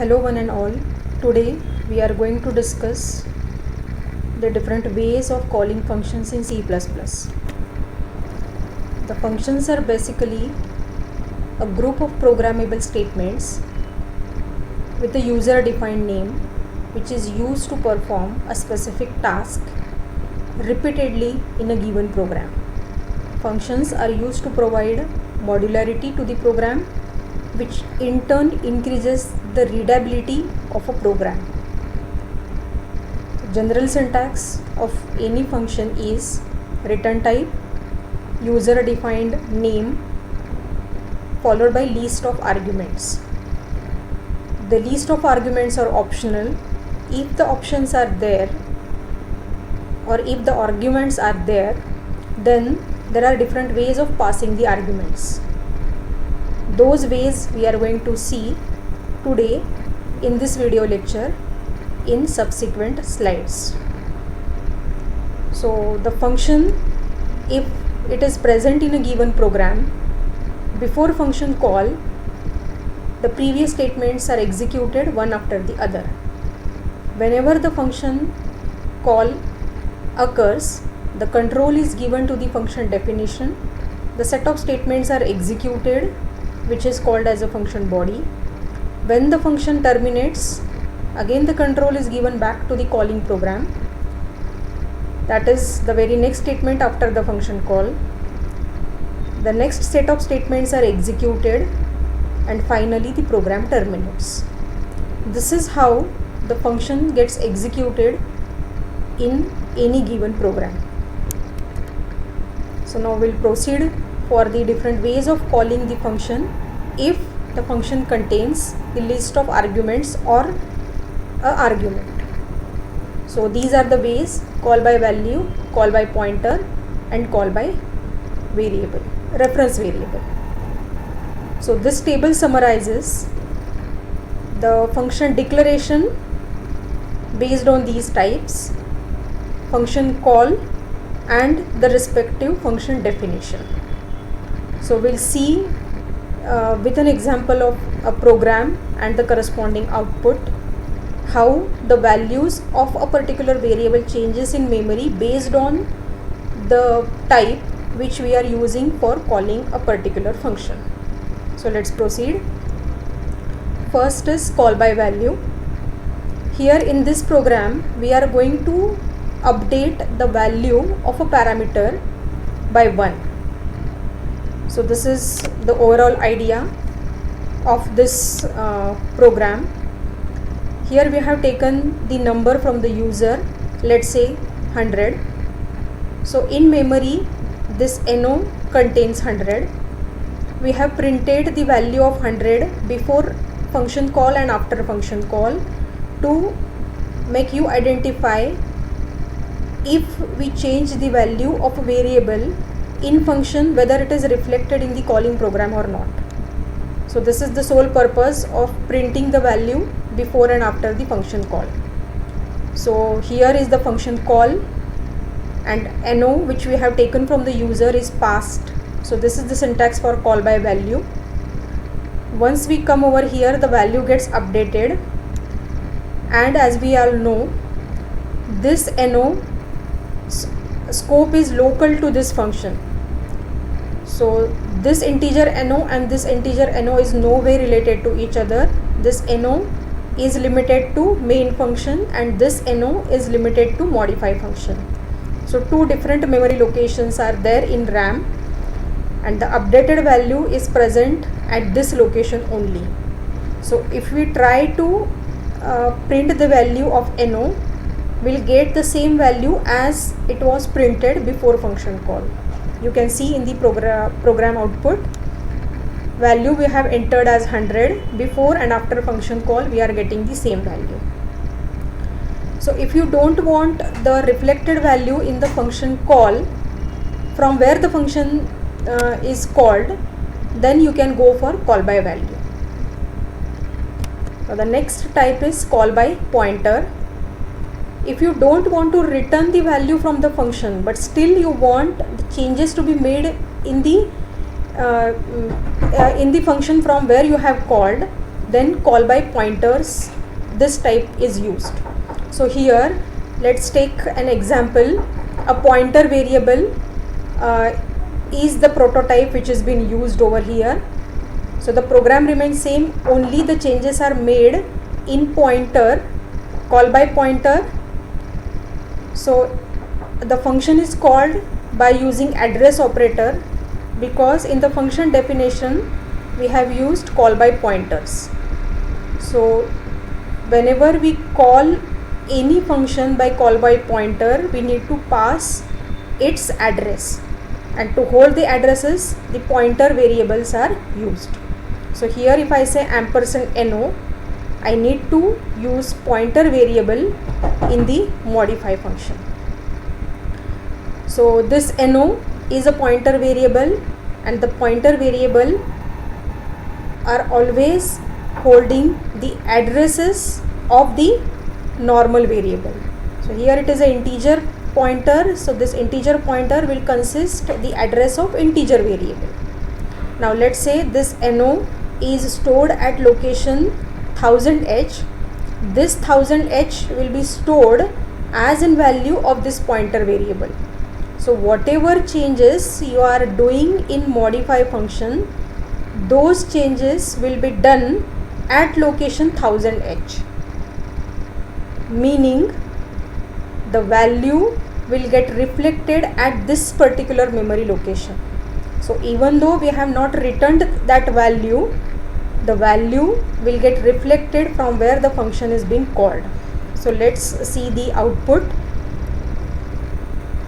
Hello one and all. Today we are going to discuss the different ways of calling functions in C++. The functions are basically a group of programmable statements with a user defined name which is used to perform a specific task repeatedly in a given program. Functions are used to provide modularity to the program, which in turn increases the readability of a program. General syntax of any function is return type, user defined name, followed by list of arguments. The list of arguments are optional. If the options are there or if the arguments are there, then there are different ways of passing the arguments. Those ways we are going to see today in this video lecture in subsequent slides. So the function, if it is present in a given program, before function call, the previous statements are executed one after the other. Whenever the function call occurs, the control is given to the function definition. The set of statements are executed, which is called as a function body. When the function terminates, again the control is given back to the calling program. That is the very next statement after the function call. The next set of statements are executed and finally the program terminates. This is how the function gets executed in any given program. So now we'll proceed for the different ways of calling the function if the function contains the list of arguments or an argument. So these are the ways: call by value, call by pointer, and call by variable, reference variable. So this table summarizes the function declaration based on these types, function call, and the respective function definition. So we'll see with an example of a program and the corresponding output how the values of a particular variable changes in memory based on the type which we are using for calling a particular function. So let's proceed. First is call by value. Here in this program we are going to update the value of a parameter by 1. So this is the overall idea of this program. Here we have taken the number from the user, let's say 100. So in memory this NO contains 100. We have printed the value of 100 before function call and after function call to make you identify if we change the value of a variable in function, whether it is reflected in the calling program or not. So this is the sole purpose of printing the value before and after the function call. So here is the function call and NO which we have taken from the user is passed. So this is the syntax for call by value. Once we come over here, the value gets updated, and as we all know, this NO scope is local to this function. So this integer NO and this integer NO is no way related to each other. This NO is limited to main function and this NO is limited to modify function. So two different memory locations are there in RAM, and the updated value is present at this location only. So if we try to print the value of NO, we'll get the same value as it was printed before function call. You can see in the program output, value we have entered as 100. Before and after function call we are getting the same value. So if you don't want the reflected value in the function call from where the function is called, then you can go for call by value. So the next type is call by pointer. If you don't want to return the value from the function but still you want the changes to be made in the function from where you have called, then call by pointers, this type is used. So here let's take an example. A pointer variable is the prototype which has been used over here. So the program remains same, only the changes are made in pointer, call by pointer. So the function is called by using address operator, because in the function definition we have used call by pointers. So whenever we call any function by call by pointer, we need to pass its address, and to hold the addresses the pointer variables are used. So here if I say %no, I need to use pointer variable in the modify function. So this no is a pointer variable, and the pointer variable are always holding the addresses of the normal variable. So here it is an integer pointer, so this integer pointer will consist the address of integer variable. Now let's say this no is stored at location 1000h. This 1000h will be stored as in value of this pointer variable. So whatever changes you are doing in modify function, those changes will be done at location 1000h, meaning the value will get reflected at this particular memory location. So even though we have not returned that value, the value will get reflected from where the function is being called. So let's see the output.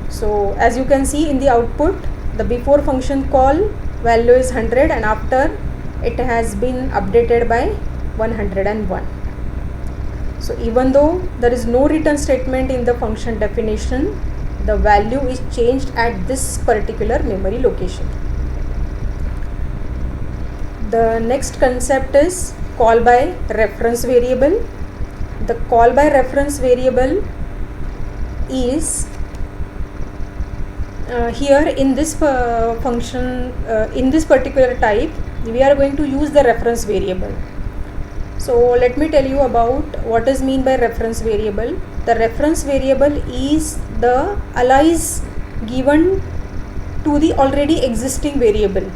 So as you can see in the output, the before function call value is 100, and after it has been updated by 101. So even though there is no return statement in the function definition, the value is changed at this particular memory location. The next concept is call by reference variable. The call by reference variable is here in this function, in this particular type, we are going to use the reference variable. So let me tell you about what is mean by reference variable. The reference variable is the alias given to the already existing variable,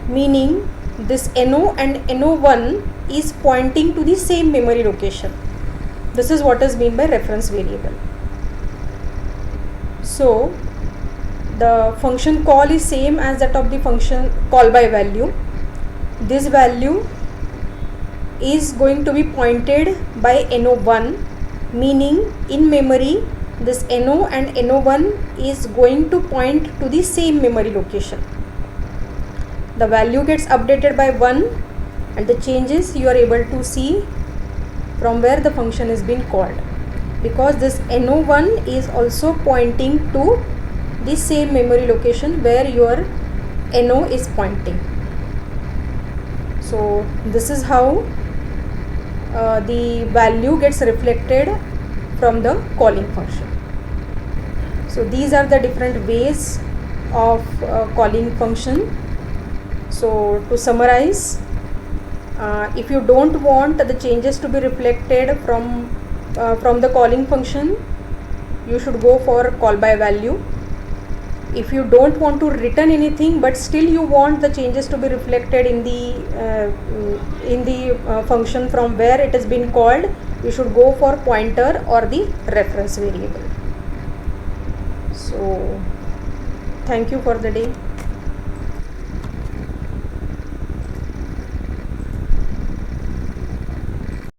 meaning this no and no1 is pointing to the same memory location. This is what is mean by reference variable. So the function call is same as that of the function call by value. This value is going to be pointed by no1, meaning in memory this no and no1 is going to point to the same memory location. The value gets updated by 1, and the changes you are able to see from where the function is being called, because this no1 is also pointing to the same memory location where your no is pointing. So this is how the value gets reflected from the calling function. So these are the different ways of calling function. So to summarize, if you don't want the changes to be reflected from the calling function, you should go for call by value. If you don't want to return anything but still you want the changes to be reflected in the function from where it has been called, you should go for pointer or the reference variable. So thank you for the day.